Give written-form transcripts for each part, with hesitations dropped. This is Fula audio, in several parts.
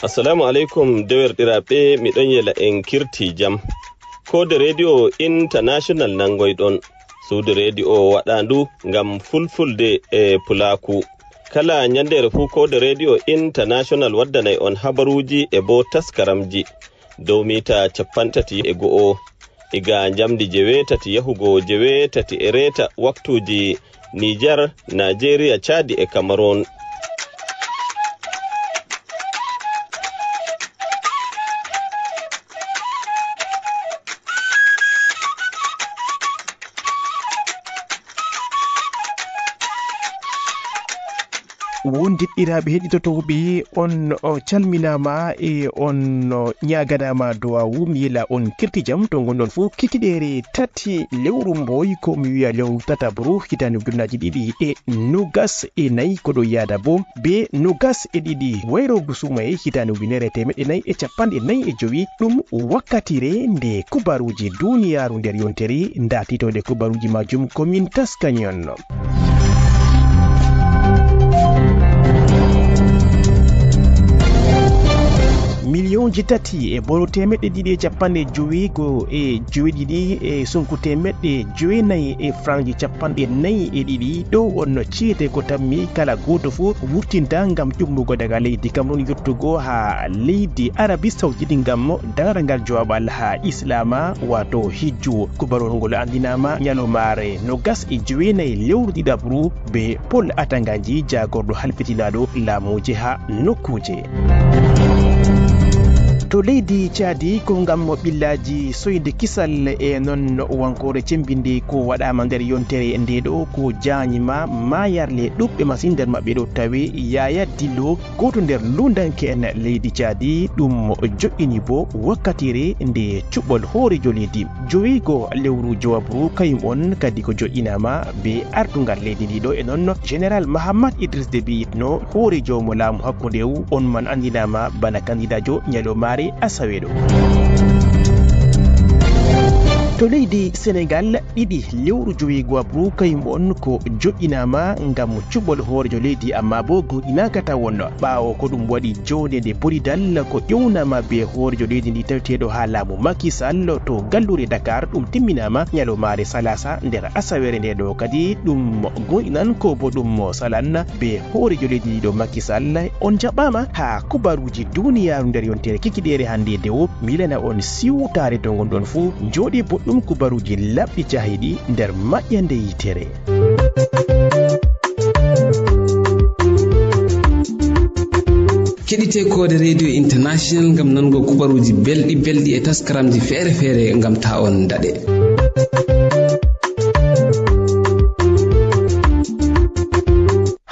Assalamu alaikum dewerɗiraɓe miɗon yela en kirti jam. Kode radio international nangoyɗon. Suudu radio waɗandu ngam fulfulde e pulaku. Kala nyandere fu kode radio international waddanay on habaruji e bo taskaramji dow mita 30 iga jamdi 9 yahugo 9 e reta waktuji Niger, Nigeria, Chad e Cameroon. wondiɗɗiraɓe heɗitotoɓe on calminama e on ñaganama duwawu mi yila on kirti jam to gonɗon fo kikiɗere tati lewru mboy ko mi wiya lewru tatabru hitande ujunnaji 2024 koɗo yada bo be 22 wayro gusumay hitande ujunere temeɗɗe 445 ɗum wakkatire nde kubaruji duniyaru nder yontere datitode kubaruji majum komin taskañon. Miliyonji tati e boro temeɗɗe ɗiɗi e capanɗe joweego e joweɗiɗi e sunku temeɗɗe jowenayi e franji capanɗe nayi e ɗiɗi ɗo wonno ciyete ko tammi kala goto fo wurtinta ngam ƴummugo daga leydi Cameroon yettugo ha leydi Arabie Saoudite ngam daragal jowabal ha islama wato hijju. Kubarol ngol andinama ñalomare nogas e jowenayi lewru ɗiɗabru be Paul Atanganji jagorɗo halfitinaɗo laamuji ha nokkuje. To leydi Chadi ko ngam billaji soyde kisal e non wankore cembinde ko waɗama nder yontere ndeɗo ko jañima mayarle ɗuɓɓe masin nder maɓɓe ɗo tawi Yaya Dillo goto nder lundanke en leydi Chadi ɗum jo'ini bo wakkatire nde cuɓɓol hoorejo leydi joweego lewru jowabru kayum on kadi ko jo'inama be ardungal leydi ndiɗo e non général Mahamad Idriss Déby yitno hoorejo mo laamu hakkundew on man andinama bana candidajo ñalomare asaweɗo. To leydi Sénégal ɗiɗi lewru joweego abru kayum on ko jo'inama ngam cuɓɓol hoorejo leydi amma bo goɗinaka tawon ɓawo ko ɗum waɗi jonde nde bolidal ko ƴewnama be hoorejo leydi ndi tawteɗo ha laamu Macky Sall to gallure Dakar ɗum timminama ñalomare salasa nder asawere nde ɗo kadi ɗum go'inan ko bo ɗum salan be hoorejo leydi ndi ɗo Macky Sall on jaɓɓama ha kubaruji duniyaru nder yontere kikiɗere hande dewo milana on siwtare to gonɗon fo joɗi ɗum kubaruji labɗi jahiɗi nder maƴƴande yitere. keɗite kode radio international ngam nango kubaruji belɗi e taskaramji feere ngam ta on daɗe.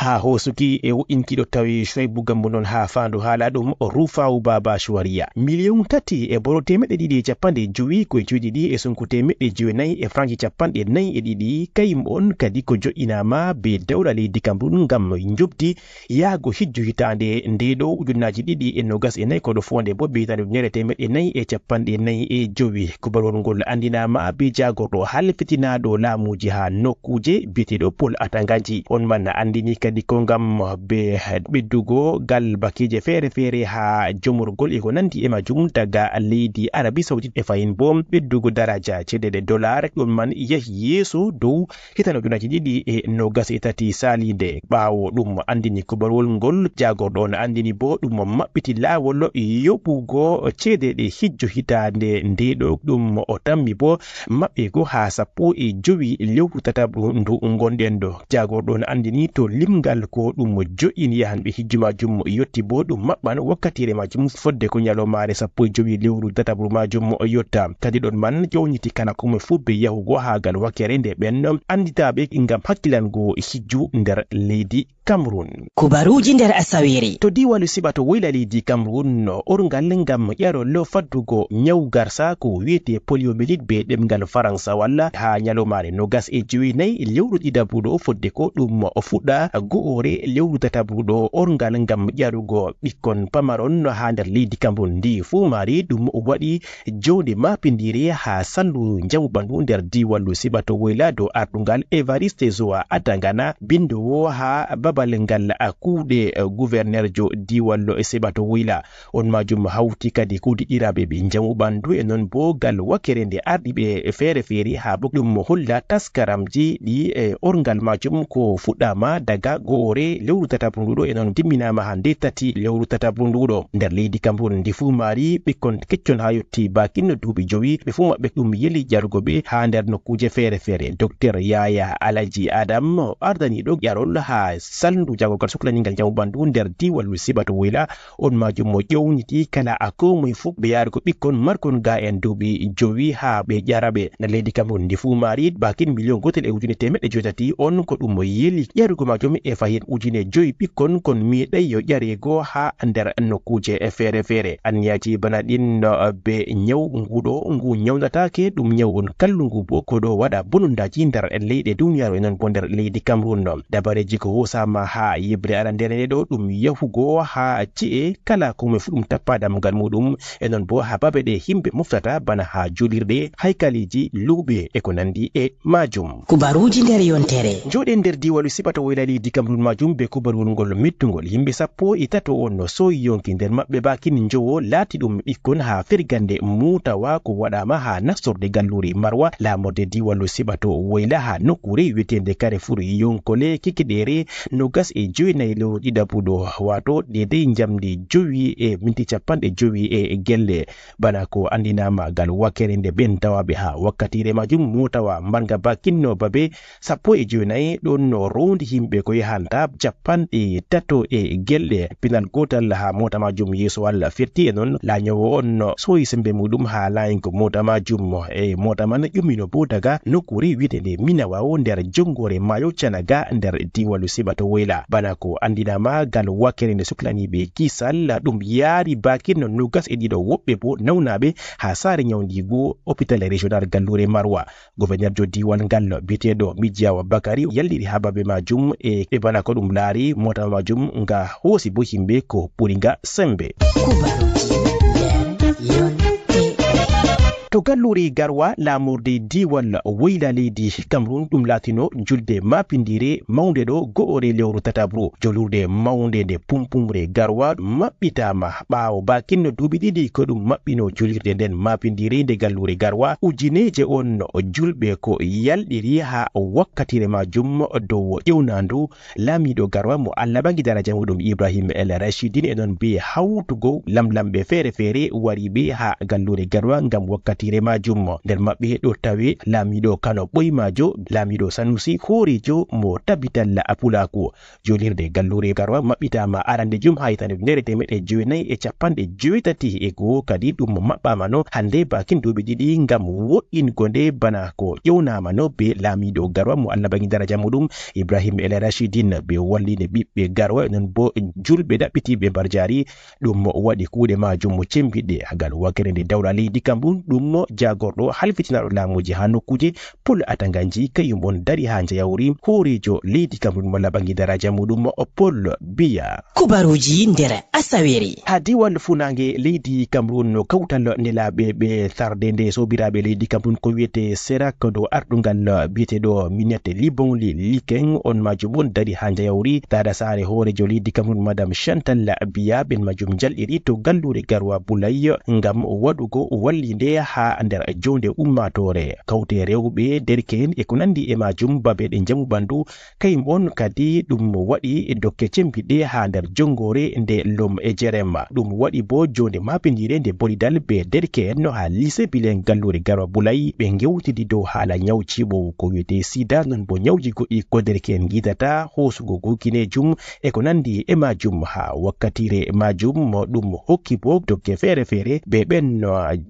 ha hosuki e wo'inkiɗo tawi Shoaibou Gambo non ha fandu haala ɗum Rufau Baba Shuwaria. Miliyon tati e boro temeɗɗe ɗiɗi e capanɗe jowi ko joɗiɗi e sunku temeɗɗe jowenayi e franci capanɗe nayi e ɗiɗi kayum on kadi ko jo'inama be dawla leydi Cameroon ngam jobdi yaago hijju hitande ndeɗo ujunnaji 2024 koɗo fonde bo be hitande ujunere temeɗɗe nayi e capanɗe nayi e jowi. kubarol ngol andinama be jagorɗo halfitinaɗo laamuji ha nokkuje biyeteɗo Paul Atanganji on man andini kadi ko ngam be ɓeddugo gal bakije feere ha jomurgol e ko nandi e majum daga leydi Arabie Saoudite e fayin bo ɓeddugo daraja cedede dollar ɗum man yahi yeeso dow hitande ujunaji 2023 salide ɓawo ɗum andini kubarol ngol jagorɗo on andini bo ɗum maɓɓiti lawol yoɓugo cedede hijjo hitande ndeɗo ɗum o tammi bo maɓɓego ha 15 lewru tatabru ndu gonɗen ɗo. jagorɗo on andini to limgal ko ɗum jo'ini yahanɓe hijju majum yotti bo ɗum maɓɓan wakkatire majum fodde ko ñalomare 15 lewru tatabru majum yotta. kadi ɗon man jowniti kana komo fu be yahugo ha gal wakkere nde ɓen anditaɓe ngam hakkilango hijju nder leydi Cameroon. Kubaruji nder asawere. To diwalu siɓa to woyla leydi Cameroon orgal ngam ƴarollo faddugo ñaw garsa ko wiyete poliomyélite be ɗemgal faransa walla ha ñalomare 24 lewru ɗiɗabruɗo fodde ko ɗum fuɗɗa go'ore lewru tatabruɗo orgal ngam ƴarugo ɓikkon pamaron ha nder leydi Cameroon. ndi fu mari ɗum waɗi jonde mapindire ha sallu jawɓandu nder diwalu siɓa to woyla dow ardungal Evariste Zoa Atangana bindowo ha babal ngal akuude gouverneur jo diwallo Sebato Wayla on majum hawti kadi kuudiɗiraɓe ɓe jamu ɓandu e non bo gal wakkere nde ardiɓe feere feere ha bo ɗum holla taskaramji ɗi orgal majum ko fuɗɗama daga go'ore lewru tataɓre nduɗo e non timminama hande tati lewru tataɓre nduɗo nder leydi Cameroun ndi fu maari ɓikkon keccon ha yetti bakin duuɓi jowi ɓe fu maɓɓe ɗum yeli jarugo ɓe ha nder nokkuje feere feere. Docteur Yaya Alaji Adam ardaniɗo ƴarol ha salndu jagogal suklaningal jamu ɓandu nder diwallu Sebato Wayla on majum mo ƴewniti kala akomoye fof ɓe yarugo ɓikkon markon ga en duuɓi jowi ha ɓe ƴaraɓe nder leydi Cameroun ndi fu maari bakin million gotel e ujune temeɗɗe joyi on ko ɗum yeli ƴarugo majum e fahin ujune joyi ɓikkon kon miɗay yo ƴarego ha nder nokkuje feere feere. Anniyaji bana ɗin be ñaw nguɗo ngu ñawnatake ɗum ñaw on kallungu bo ko ɗo waɗa bonondaji nder leyɗe duniyaru e non bo nder leydi Cameroun. Dabareji ko hosama ha yebre arandere ɗo ɗum yahugo ha ci'e kala komoye fu ɗum tappa damgal muɗum e non bo ha babe ɗe himɓe moftata bana ha julirɗe haykaliji luuɓe e ko nandi e majum. Kubaruji nder yontere joɗe nder diwalu Sebato Wayla leydi Cameroun majum be kubarwol ngol mettugol yimɓe 13 on no soyi yonki nder maɓɓe bakin jowo laati ɗum ɓikkon ha fergande mutawa ko waɗama ha nastorde galluri Marwa lamorde diwalu Sebato Wayla ha nokkure wiyetende Carrefour Yonkole Kikiɗere nogas e joynayi lewru ɗiɗaɓuɗo wato dedei jamdi 9:50 e gelle bana ko andinama gal wakkere nde ben tawaɓe ha wakkatire majum mutawa marga bakinno babe 19 ɗon no rondi himɓe ko yahanta 30 e gelle pinal gotal ha mota majum yeso Allah firti e non lañowo on soyi sembe muɗum ha layinko mota majum e mota man ƴummino bo daga nokkure wiyetende Minawawo nder jongore mayo Canaga nder diwalu Sebato Wayla bana ko andinama gal wakkere nde suklaniɓe kisal ɗum yaari bakin nogas e ɗiɗo woɓɓe bo nawnaɓe ha saare ñawdigo hôpital régional gallure Marwa. Gouverneur jo diwal ngal biteɗo Mijiawa Bakari yalliri ha babe majum e bana ko ɗum laari mota majum nga hoosi bo himɓe ko ɓuringa sembe. To galluri Garwa lamurde diwal Wayla leydi Cameroun ɗum latino julde mapindire mawnde ɗo go'ore lewru tataɓre jolurde mawnde nde pumpumre Garwa maɓɓitama ɓawo bakinno duuɓi ɗiɗi ko ɗum maɓɓino julirde nden mapindire nde gallure Garwa ujineje on julɓe ko yalɗiri ha wakkatire majum dow ƴewnandu laamiɗo Garwa mo Allah ɓangi daraja muɗum Ibrahim El Rashidine e non be hawtugo lamlamɓe feere feere wariɓe ha gallure Garwa ngam wakkati majum nder maɓɓe ɗo tawe laamiɗo Kano Ɓoymajo laamiɗo Sanusi Horejo mo tabitalla Apulaku jolirde gallure Garwa maɓɓitama arande jum ha hitande 1991 kadi ɗum maɓɓama no hande bakin duuɓi ɗiɗi ngam wo'ingo nde bana ko ƴewnama no be laamiɗo Garwa mo Allah bangi daraja muɗum Ibrahim El Rashidine be wallide ɓiɓɓe Garwa non bo julɓe ɗaɓɓitiɓe mbar jari ɗum waɗi kuuɗe majum mo cembiɗɗe hagal wakkere nde dawla leydi Cameroun ɗum jagorɗo halfitinaɗo laamuji ha nokkuje Paul Atanganji kayum on dari ha jayawri horejo leydi Cameroun mo laɓangi daraja muɗum Paul Biya. Kubaruji nder asawere ha diwal funange leydi Cameroun no kawtal nelaɓe ɓe tarde nde sobiraɓe leydi Cameroun ko wiyete Serak do ardungal biyeteɗo Minette Libonli Liken on majum on dari ha jayawri tada sare horejo leydi Cameroun madame Chantal Biya ɓen majum jalɗiri to gallure Garwa Boulay ngam waɗugo wallide ha nder jonde ummatore kawte rewɓe derke'en e ko nandi e majum babe ɗe jamu ɓandu kayum on kadi ɗum waɗi dokke cembiɗɗe ha nder jongore nde lom e jerema ɗum waɗi bo jonde mapindire nde bolidal be derke'en no ha lycée bilen gallure Garwa Boulay ɓe gewtidi dow haala ñawciɓo ko wiyete sida non bo ñawji goɗɗi ko derke'en gidata hosugo gokinejum e ko nandi e majum ha wakkatire majum ɗum hokki bo dokke feere feere be ɓen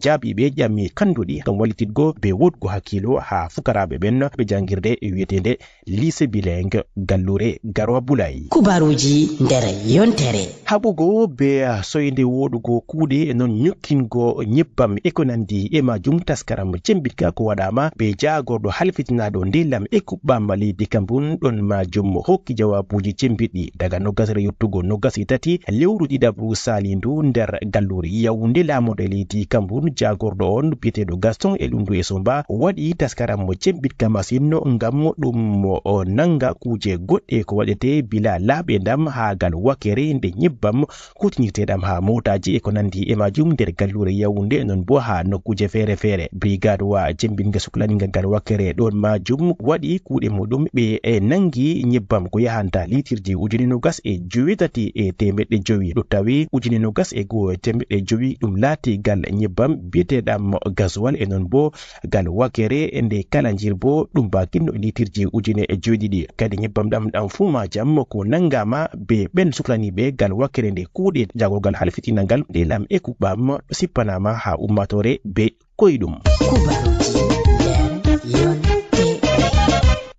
jaabiɓe ƴammi kanduɗi gam wallititgo be wodgo hakkilo ha fukaraɓe ɓen ɓe jangirde wiyetende lycée bilingue gallure Garwa Boulay. Kubaruji nder yontere haɓugo be soyde woɗugo kuuɗe non ñokkingo nyebbam e ko nandi e majum taskaram cembitka ko waɗama be jagorɗo halfitinaɗo ndelam e kuɓɓam leydi Cameroun ɗon majum hokki jawabuji cembiɗɗi daga nogasre yettugo nogasi tati lewru ɗiɗaɓru salindu nder gallure Yaoundé lamorde leydi Cameroun jagorɗo on on biteɗo Gaston Elundu Esomba waɗi taskaram mo cembitka masinno ngam ɗum o nanga kuje goɗɗe ko waɗete bila laaɓe ndam ha gal wakere nde nyebbam kutinirteɗam ha motaji e ko nandi e majum nder gallure Yaoundé non bo ha nokkuje feere feere. Brigade wa jembinga suklaninga gal wakere ɗon majum waɗi kuuɗe muɗum ɓe e nangi nyebbam ko yahanta litirji 29,5 ɗo tawi 29,5 ɗum laati gal nyebbam biyeteɗam gasoil e non bo gal wakere nde kala jirbo ɗum bakinno litirji 7,000 kadi nyebbam ɗam fu majam ko nangama be ɓen suklaniɓe gal wakere nde kuuɗe jagorgal halfitinangal nde lam e kuɓam sippanama ha ummatore be koyɗum.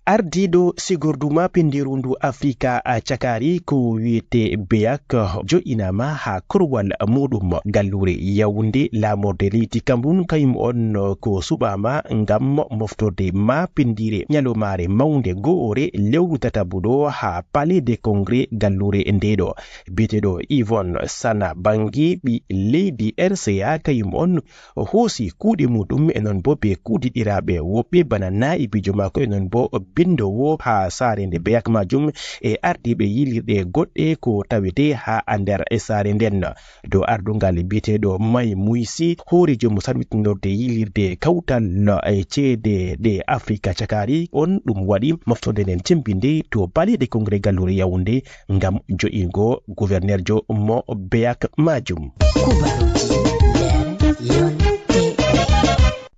Ardido sigorduma pindirundu Afrika cakari ko wiyete beyak jo'inama ha korwal muɗum gallure Yaoundé lamorde leydi Cameroun kayum on ko suɓama ngam moftorde ma pindire nyalomare mawnde go'ore lewru tatabuɗo ha Palais des Congrès gallure ndeɗo biyeteɗo Yvonne Sana Bangui ɓi leydi RCA kayum on hoosi kuuɗe muɗum e non bo be kuudiɗiraɓe woɓɓe bana na'ibijo mako e non bo bindowo ha sare nde beyak majum e ardiɓe yilirɗe goɗɗe ko tawete ha nder sare nden do ardungal biyeteɗo May Muisi hoore joom salwitinorde yilirde kawtal e ceede ɗe Afrika cakari on ɗum waɗi moftorde nden cembinde to Palais des Congrès gallure Yaoundé ngam jo'ingo gouverneur jo mo beyak majum.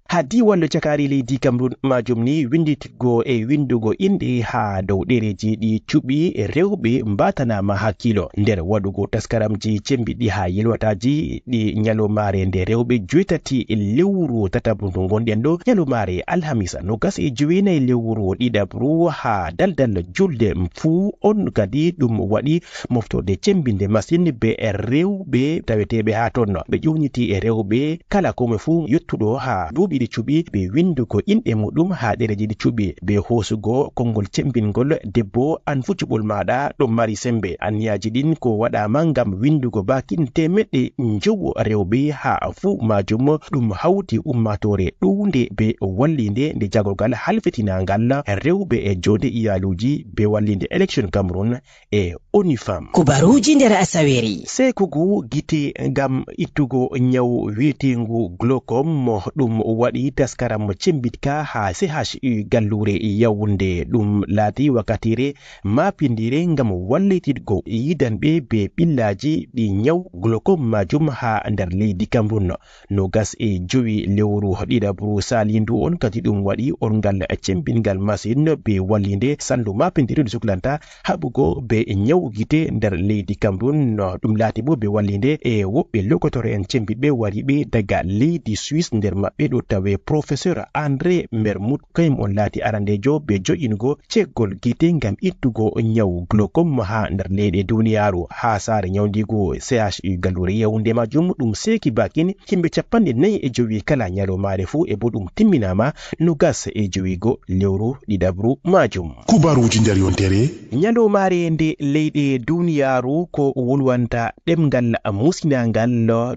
Ha diwallo cakari leydi Cameroun majum ni winditigo e windugo inde ha dow ɗereji ɗi cuɓi rewɓe mbatanama hakkilo nder waɗugo taskaramji cembiɗi ha yelwataji ɗi nyalomare nde rewɓe 8 lewru tatabundu gonɗen ɗo nyalomare alhamisa 29 lewru ɗiɗabru ha daldal julde fuu on kadi ɗum waɗi moftorde cembinde masine be rewɓe taweteɓe ha ton ɓe ƴewniti e rewɓe kala kome fuu yettuɗo ha duuɓi ɗi cuɓi ɓe windugo inɗe muɗum ha ɗereji ɗi cuɓi ɓe hoosugo konngol cembingol debbo an fu cuɓol maɗa ɗo mari sembe anniyaji ɗin ko waɗama ngam windugo bakin temeɗɗe jowo rewɓe ha fu majum ɗum hawti ummatore ɗuwnde be wallinde nde jagorgal halfitinangal rewɓe e jonde iyaluji be wallinde élection Cameroun e ONUFAM. Kubaruji nder asaweri sekugu gite ngam ittugo nyaw wiyetengu glaucome ɗum waɗi taskaram cembitka ha CHU gallure Yaoundé ɗum laati wakkatire mapindire ngam wallitidgo yidanɓe be ɓillaji ɗi nyaw glaucome majum ha nder leydi Cameroun 25 lewru ɗiɗabru salindu on kadi ɗum waɗi on ngal cembingal machine be wallinde sandu mapindire ɗum suklanta haɓugo be nyaw gite nder leydi Cameroun ɗum laati bo be wallinde e woɓɓe lokotore en cembiɓe wariɓe daga leydi Suisse nder maɓɓe ɗo tawe professeur André Mermoud kayum on laati arandejo be jo'ingo ceggol gite ngam ittugo nyaw glaucome ha nder leyɗe duniyaru ha sare nyawdigo CHU gallure Yaoundé majum ɗum seki bakin himɓe 45 kala nyalomare fu e bo ɗum timminama 25 lewru ɗiɗabru majum. Kubaruji nder yontere nyalomare nde leyɗe duniyaru ko wolwanta ɗemgal musinangal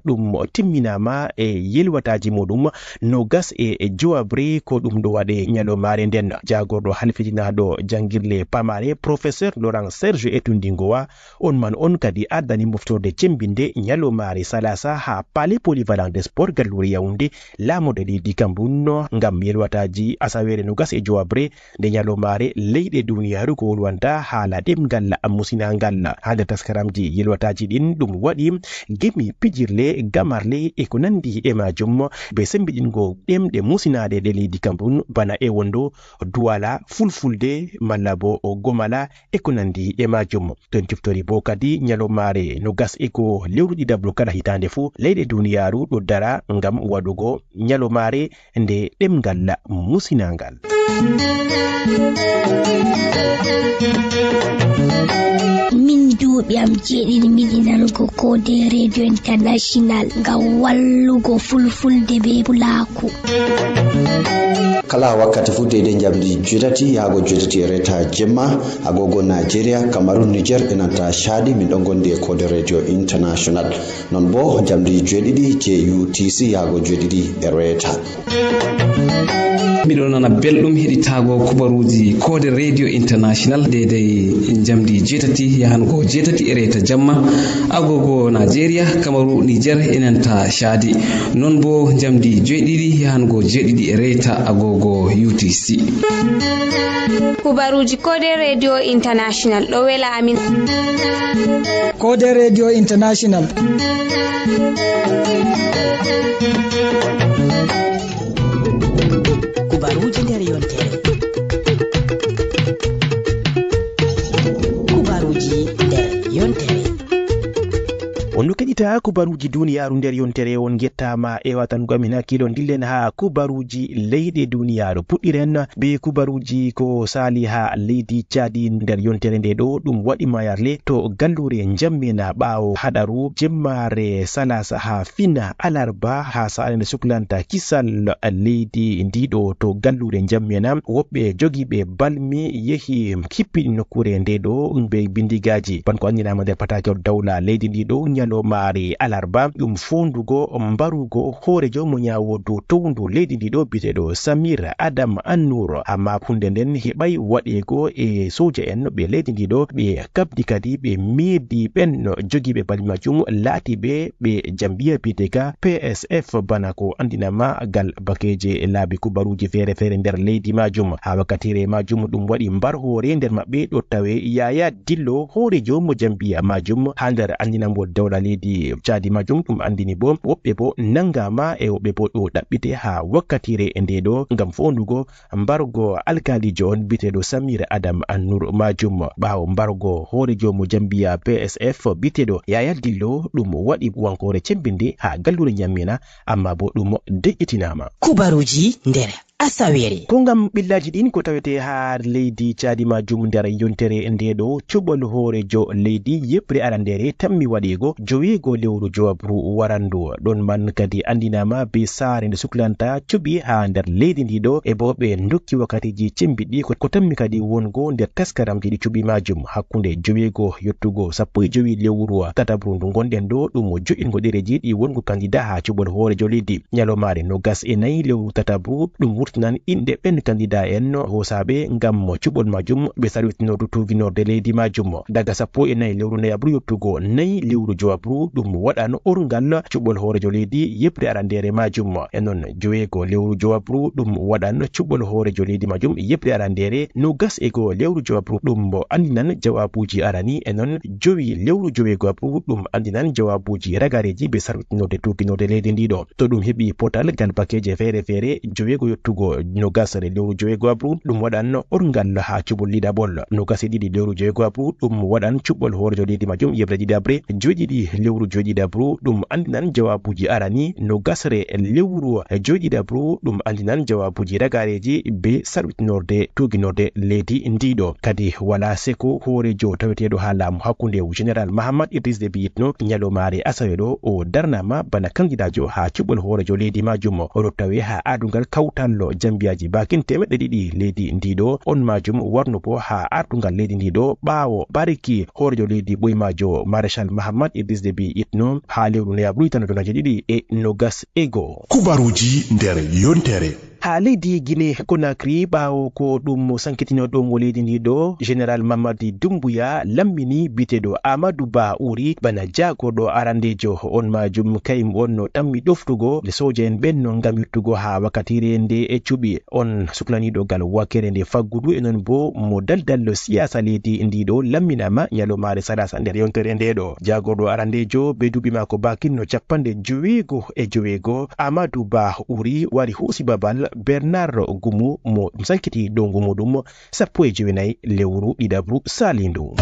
ɗum timminama e yelwataji muɗum 25 ko ɗum ɗo waɗe nyalomare nden jagorɗo halfitinaɗo jangirle pamare professeur Laurent Serge Etundingowa on man on kadi addani moftorde cembinde nyalomare salasa ha Palais polyvalent des sports gallure Yaoundé lamorde leydi Cameroun ngam yelwataji asawere 25 nde nyalomare leyɗe duniyaru ko wolwanta haala ɗemgal musinangal ha nder taskaramji yelwataji ɗin ɗum waɗi gemi pijirle gamarle e ko nandi e majum be sembiɗingo ɗemɗe musinade ɗe leydi Cameroun bana e wondo Douala fulfulde malla bo gomala e ko nandi e majum ton tiftori bo kadi nyalomare 20 lewru ɗiɗabru kala hitande fu leyɗe duniyaru ɗo dara ngam waɗugo nyalomare nde ɗemgal musinangal. Min duuɓi am jeeɗiɗi miɗi nanugo Kode Radio International ngam wallugo fulfulde be pulaku. kala wakkati fu dede jamdi jutati yago jutati reta jemma agogo Nigeria Cameroon Niger enanta Chadi min don gonde Code Radio International non bo jamdi jedidi je UTC yago jedidi reta miɗo nana belɗum heɗitago kubaruji Code Radio International dede jamdi jetati yahango jetati reta jamma agogo Nigeria Cameroon Niger enanta Chadi non bo jamdi jeɗiɗi yahango jeɗiɗi reta agogo UTC kubaruji Code Radio International ɗo wela amin. Code Radio International kubaruji nder yontere. Kubaruji nder yontere. on keɗita kubaruji duniyaru nder yontere on gettama e watango amin hakkilo dillen ha kubaruji leyɗe duniyaru puɗɗiren be kubaruji ko sali ha leydi Chadi nder yontere nde ɗo ɗum waɗi mayarle to gallure jammina ɓawo haɗaru jemmare salasa ha fina alarba ha sa'ande suklanta kisal leydi ndiɗo to gallure jammina woɓɓe jogiɓe balmi yehi kippiɗi nokkure nde ɗo be bindigaji banko andinama nder patakewol dawla leydi ndiɗo nyalomare alarba ɗum fondugo mbarugo horejo mo nyawodo towndu leydi ndiɗo biteɗo Samir Adam Annur amma hunde nden heɓai waɗego e soja en ɓe leydi ndiɗo ɓe kabdi kadi ɓe meedi ɓen jogiɓe balmi majum laati ɓe jambiya biteka PSF bana ko andinama gal bakeje laabi kubaruji fere nder leydi majum ha wakkatire majum ɗum waɗi mbar hore nder maɓɓe ɗo tawe Yaya Dillo horejo mo jambiya majum ha nder andinamo dawla leydi Chadi majum ɗum andini bo woɓɓe bo nangama e woɓɓe bo ɗo ɗaɓɓite ha wakkatire nde ɗo ngam fondugo mbargo alkalijo on biteɗo Samir Adam Annur majum ɓawo mbargo horejo mo jambiya PSF biteɗo Yaya Dillo ɗum waɗi wankore cembinde ha gallure nyammina amma bo ɗum deƴƴitinama. Kubaruji nder asawere ko ngam billaji ɗin ko tawete ha leydi Chadi majum nder yontere ndeɗo cuɓol horejo leydi yeɓre arandere tammi waɗego jowego lewru jowabru warandu ɗon man kadi andinama be saare nde suklanta cuɓi ha nder leydi ndiɗo e bo ɓe dokki wakkatiji cembiɗɗi ko tammi kadi wongo nder taskaramji ɗi cuɓi majum hakkunde jowego yettugo 15 lewru tatabru ndu gonɗen ɗo ɗum jo'ingo ɗereji ɗi wongo kandida ha cuɓol horejo leydi nyalomare 24 lewru tatabru ɗum nan inde ɓen kandida en hosaɓe ngam cuɓol majum ɓe sarwitinodu tuginorde leydi majum daga 14 lewru nayabru yettugo 4 lewru jowabru ɗum waɗano orgal cuɓol horejo leydi yeɓre arandere majum e non jowego lewru jowabru ɗum waɗan cuɓol horejo leydi majum yeɓre arandere 21 lewru jowabru ɗum bo andinan jawabuji arani e non 5 lewru jowego abru ɗum andinan jawabuji ragareji ɓe sarwitinode tuginorde leydi ndiɗo to ɗum heɓi potal gal bakeje fere jowego yettugo nogasre lewru jowego abru ɗum waɗan orgal ha cuɓol liɗaɓol nogase ɗiɗi lewru jowego abru ɗum waɗan cuɓol horejo leydi majum yeɓre ɗiɗaɓre joɗiɗi lewru joɗiɗabru ɗum andinan jawabuji arani nogasre lewru joɗiɗabru ɗum andinan jawabuji ragareji be sarwitinorde tuginorde leydi ndiɗo kadi wala seko horejo taweteɗo ha laamu hakkunde général Mahamad Idris Déby yitno nyalomare asawe ɗo o darnama bana kandidajo ha cuɓol horejo leydi majum oɗo tawe ha adugal kawtallo jambiyaji bakin temeɗɗe ɗiɗi leydi ndiɗo on majum warno bo ha artugal leydi ndiɗo ɓawo bariki horejo leydi ɓoymajo maréchal Mahamad Idris Déby yitno ha lewru nayabru hitanojonaji ɗiɗi e nogas ego kubaruji nder yontere ha leydi Guinée Conakry ɓawo ko ɗum sankitinoɗo mo leydi ndiɗo général Mamadi Doumbouya lammini biteɗo Amadou Ba uri bana jagorɗo arandejo on majum kayum on no tammi ɗoftugo le soja en ɓenno ngam yettugo ha wakkatire nde e cuɓi on suklaniɗo gal wakkere nde faggudu e non bo mo daldal siyasa leydi ndiɗo lamminama nyalomare salasa nder yontere ndeɗo jagorɗo arandejo be duuɓi mako bakinno 59 Amadou Ba uri wari huusi babal Bernard Gumu mo sankiti ɗo ngumu ɗum 19 lewru ɗiɗabru salindu.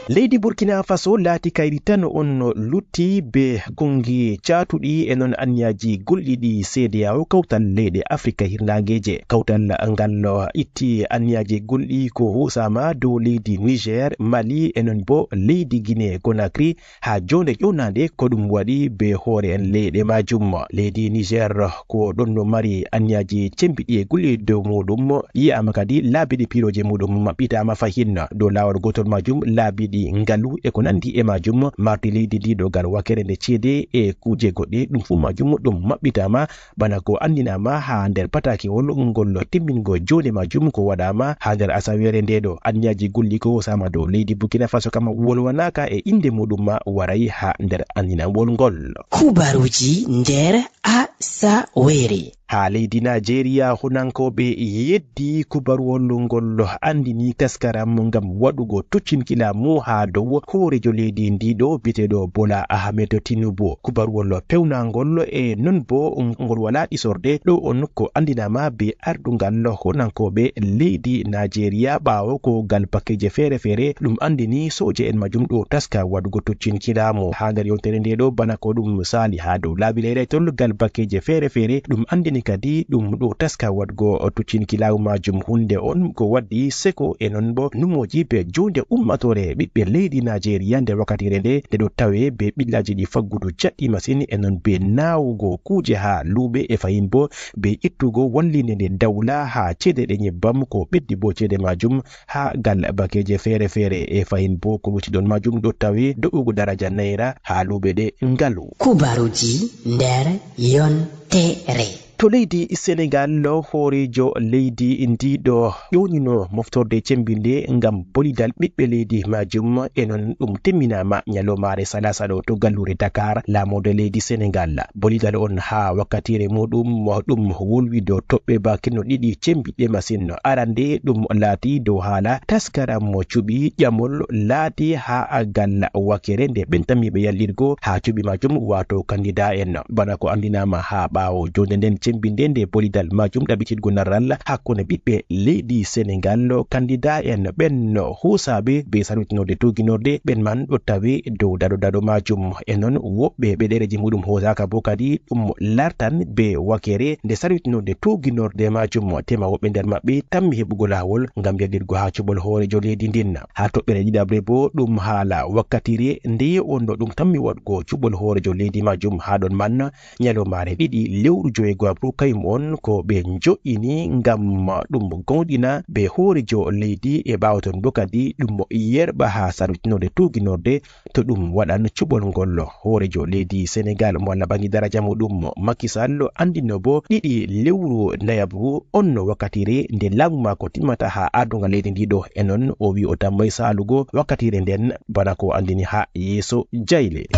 leydi burkina faso laati kayri tan on lutti be kongi caatuɗi e non anniyaji golɗiɗi CEDEAO kawtal leyɗe afrika hirnagueje kawtal ngal itti anniyaji golɗi ko husama dow leydi niger mali e non bo leydi guinée conakry ha jonde ƴownade ko ɗum waɗi be hoore en leyɗe majum leydi niger ko ɗon no mari anniyaji cembiɗi e golɗi dow muɗum yiyama kadi laabiɗi piroje muɗum maɓɓitama fahin dow lawol gotol majum laabiɗi ngalu e ko nandi e majum mardi leydi ndi ɗo gal wakere nde ceede e kuje goɗɗe ɗum fu majum ɗum maɓɓitama bana ko andinama ha nder patakewol ngol timmingo jonde majum ko waɗama ha nder asawere ndeɗo anniyaji golli ko hosama dow leydi burkina faso kama wolwanaka e inde muɗum waray ha nder andinawol ngol kubaruji nder asawere ha leydi Nigeria honankoɓe yeddi kubarwol ngol andini taskaram ngam waɗugo toccinkilamu ha dow hoorejo leydi ndiɗo biteɗo Bola Ahmed Tinubu kubarwol pewnangol e non bo ngol wala ɗisorde ɗo on ko andinama be ardungal honankoɓe leydi Nigeria ɓawo ko gal bakkeje feere feere ɗum andini soje en majum ɗo taska waɗugo toccinkilamu ha nder yontere ndeɗo bana ko ɗum sali ha dow laabi leyɗaytol gal bakkeje feere feere ɗum andini kadi ɗum ɗo taska wadgo toccinkilawu majum hunde on ko waddi seko e non bo numoji be jonde ummatore ɓiɓɓe leydi Nigeria nder wakkatire nde ɗo tawe be ɓillaji ɗi faggudu jaɗɗi masine e non be nawugo kuje ha luuɓe e fayin bo be ittugo wallinde nde dawla ha ceede ɗe nyebbam ko ɓeddi bo ceede majum ha gal bakeje feere feere e fayin bo ko wuti ɗon majum ɗo tawe do'ugo daraja naira ha luuɓe ɗe ngalu kubaruji nder yontere to leydi Sénégal hoorejo leydi ndiɗo ƴownino moftorde cembinde ngam bolidal ɓiɓɓe leydi majum e non ɗum temminama ñalomare salasa ɗo to gallure Dakar laamode leydi Sénégal bolidal on ha wakkatire muɗum ɗum wolwi dow toɓɓe bakino ɗiɗi cembiɗɗe masine arande ɗum laati dow haala taskaram cuɓi ƴamol laati ha gal wakere nde ɓen tammiɓe yallirgo ha cuɓi majum wato candidat en bana ko andinama ha ɓawo jonde nden cembinde nde bolidal majum ɗaɓɓitirgo narral hakkunde ɓiɓɓe leydi Sénégal candidat en ɓen husaɓe be sarwitinorde tuginorde ɓen man ɗo tawe dow daɗo majum e non woɓɓe ɓe ɗereji muɗum hosaka bo kadi ɗum lartan be wakere nde sarwitinorde tuginorde majum tema woɓɓe nder maɓɓe tammi heɓugo lawol ngam yaldirgo ha cuɓol hoorejo leydi ndin ha toɓɓere ɗiɗabre bo ɗum haala wakkatire nde on ɗo ɗum tammi waɗgo cuɓol hoorejo leydi majum ha ɗon man ñalomare ɗiɗi lewru joyego kayum on ko ɓe jo'ini ngam ɗum gonɗina be hoorejo leydi e ɓawaton bo kadi ɗum yerɓa ha sarwitinorde tuginorde to ɗum waɗan cuɓol ngol hoorejo leydi Sénégal mo Allah bangi daraja muɗum Macky Sall andino bo ɗiɗi lewru ndayabru on wakkatire nde laamu mako timmata ha adunga leydi ndiɗo e non o wi o tammay salugo wakkatire nden bana ko andini ha yeeso jayle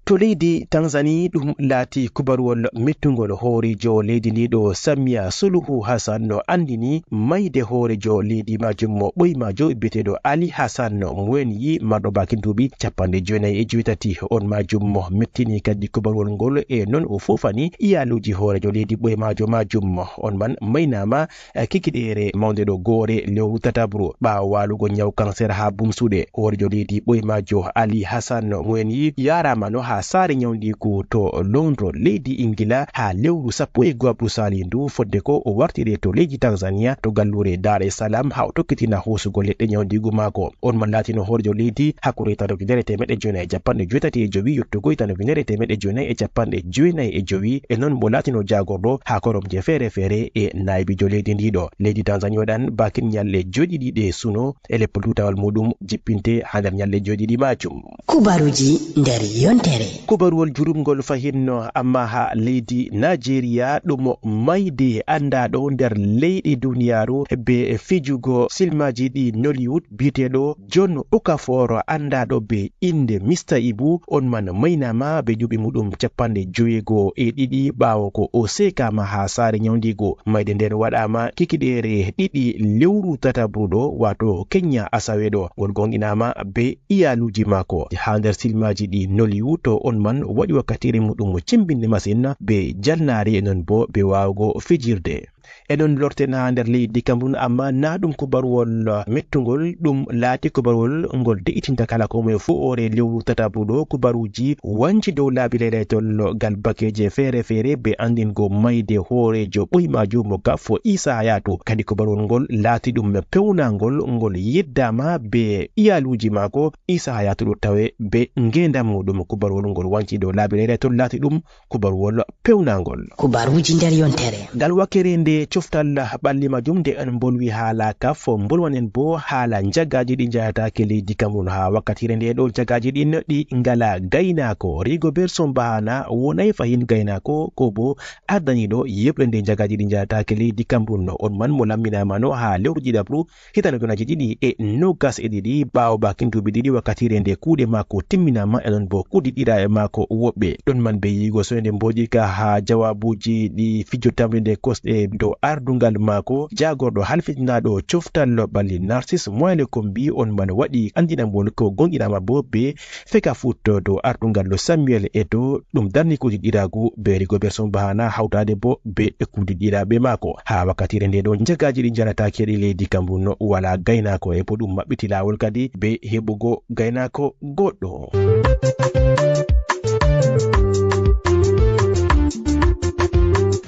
to leydi Tanzanie ɗum laati kubarwol mettugol hoorejo leydi ndiɗo Samia Suluhu Hassan no andini mayde hoorejo leydi majum mo ɓoymajo biyeteɗo Ali Hassan mo woni marɗo bakin duuɓi 97 on majum mo mettini kadi kubarwol ngol e non o fofani iyaluji hoorejo leydi ɓoymajo majum on man maynama kikiɗere mawde ɗo goore lewru tatabru ɓawo walugo nyaw cancer ha bumsuɗe hoorejo leydi ɓoymajo Ali Hassan mo woni yarama no ha saare nyawdigu to Londres leydi Ingila ha lewru 11 salindu fodde ko o wartire to leydi Tanzania to gallure Dar es Salaam ha o tokkitina hosugo leɗɗe nyawdigu mako on man latino hoorejo leydi hakkude tanojunere temeɗɗe joynayi e capanɗe joytati e jowi yettugo tanojunere temeɗɗe joynayi e capanɗe joynayi e jowi e non mo latino jagorɗo ha koromje feere feere e naybijo leydi ndiɗo leydi Tanzania waɗan bakin nyalle joɗiɗi ɗe suno e leppol tutawal muɗum jippinte ha nder nyalle joɗiɗi majum kubaruji nder yontere kubarwol jurumgol fahinno amma ha leydi Nigeria ɗum mayde andaɗo nder leyɗi duniyaru be fijugo silmaji ɗi Nollywood biteɗo John Okafor andaɗo be inde Mr Ibu on man maynama be juɓi muɗum 52 ɓawo ko o sekama ha saare nyawdigo mayde nden waɗama kikiɗere ɗiɗi lewru tatabruɗo wato Kenya asaweɗo won gonɗinama be iyaluji mako ha nder silmaji ɗi Nollywood to on man waɗi wakkatire muɗum cimbinde masine be jalnare non bo be wawgo fijirde eɗon lortena nder leydi Cameroun amma na ɗum kubarwol mettugol ɗum laati kubarwol ngol de'itinta kala ko moye fu ore lewru tataɓru ɗo kubaruji wanci dow laabi leyɗaytol gal bakeje feere feere be andingo mayde hoorejo ɓoymajo mo gaffo Isa Hayatou kadi kubarwol ngol laati ɗum pewnangol ngol yeddama be iyaluji mako Isa Hayatou ɗo tawe be ngendam muɗum kubarwol ngol wanci dow laabi leyɗaytol laati ɗum kubarwol pewnangol kubaruji nder yontere ngal wakkere nde coftal ɓalli majum nde en bolwi haala kaf bolwanen bo haala jagaji ɗi jayatake leydi Cameroun ha wakkatire nde ɗo jagaji ɗin ɗi ngala gaynako Rigobert Song Bahana wonay fahin gaynako ko bo ardaniɗo yeɓre nde jagaji ɗi jayatake leydi Cameroun on man mo lamminamano ha lewru ɗiɗaɓru hitande gonaji ɗiɗi e nogas e ɗiɗi ɓawo bakin duuɓi ɗiɗi wakkatire nde kuuɗe mako timminama eɗon bo kuɗiɗira e mako woɓɓe ɗon man be yigo soyde mboɗika ha jawabuji ɗi fijotamde nde kosɗe dow ardungal mako jagorɗo halfitinaɗo coftal ɓalli Narcisse Moyle Kombi on man waɗi andinamol ko gonɗinama bo be feka foot dow ardungal Samuel Eto'o ɗum darni kuɗiɗiragu be Rigobert Song Bahana hawtade bo be kuɗiɗiraɓe mako ha wakkatire nde ɗo jagaji ɗi jaratake ɗi leydi Cameroun wala gaynako e bo ɗum maɓɓiti lawol kadi be heɓugo gaynako goɗɗo.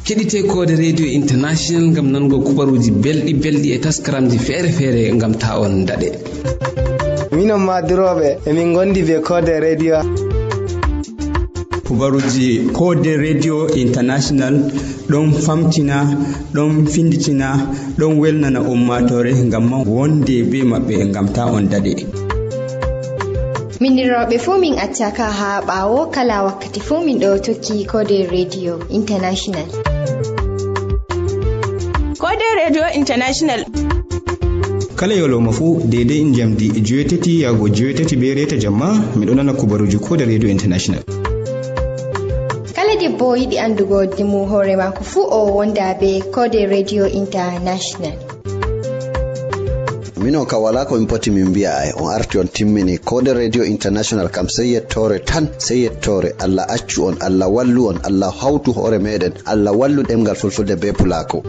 keɗite Kode Radio International ngam nango kubaruji belɗi e taskaramji feere feere ngam ta on daɗe. minon madiroɓe emin gondi be Kode Radio. kubaruji Kode Radio International ɗon famtina ɗon finditina ɗon welnana ummatore ngam man wonde be maɓɓe ngam ta on daɗe. minirɓe fu min accaka ha ɓawo kala wakkati fu min ɗo tokki Kode Radio International. Kode Radio International kala yoloma fu daidai jamdi 7 yago 7 be reta jamma miɗo nana kubaruji Kode Radio International. kala debbo yiɗi andugo dimu hoore mako fu o wonda be Kode Radio International. mino ka wala ko min poti min mbiya ay on arti on timmini Kode Radio International kam sey yettore tan sey yettore Allah accu on Allah wallu on Allah hawtu hoore meɗen Allah wallu ɗemgal fulfulde be pulako.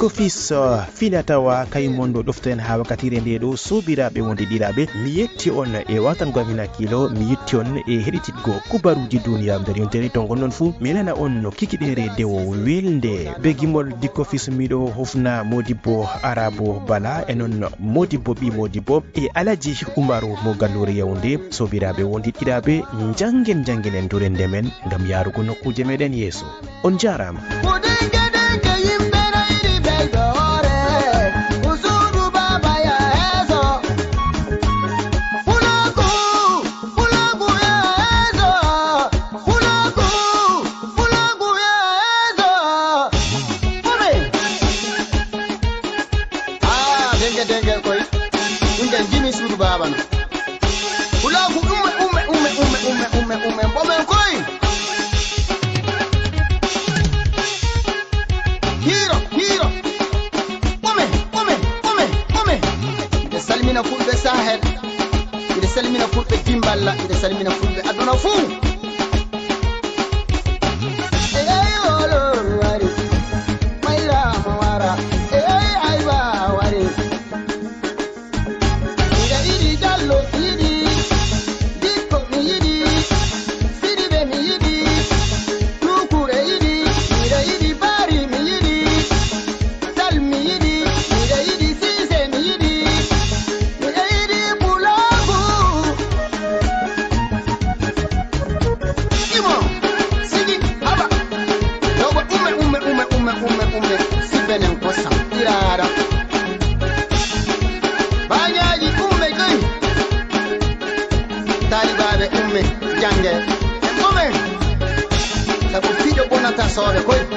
Kofis finatawa kaymondo ɗoften ha wakkatire nde ɗo sobiraɓe wonde ɗiɗaɓe mi yetti on e watango amin hakkilo mi yetti on e heɗititgo kubaruji duniya nder yontere to gonnon fu mi nana on no kikiɗere dewo wilde be gimol Dikofis miɗo hofna Modibbo Arabo Bala e non Modibbo ɓi Modibbo e Alaji Umaru mo gallure Yaoundé sobiraɓe wonde ɗiɗaɓe jangen en durende men ngam yarugo nokkuje meɗen yeeso on jarama. salmina fulɓe Kimballa ɓe salmina fulɓe aduna fuu nange e momen sabu fijo bonata sore koy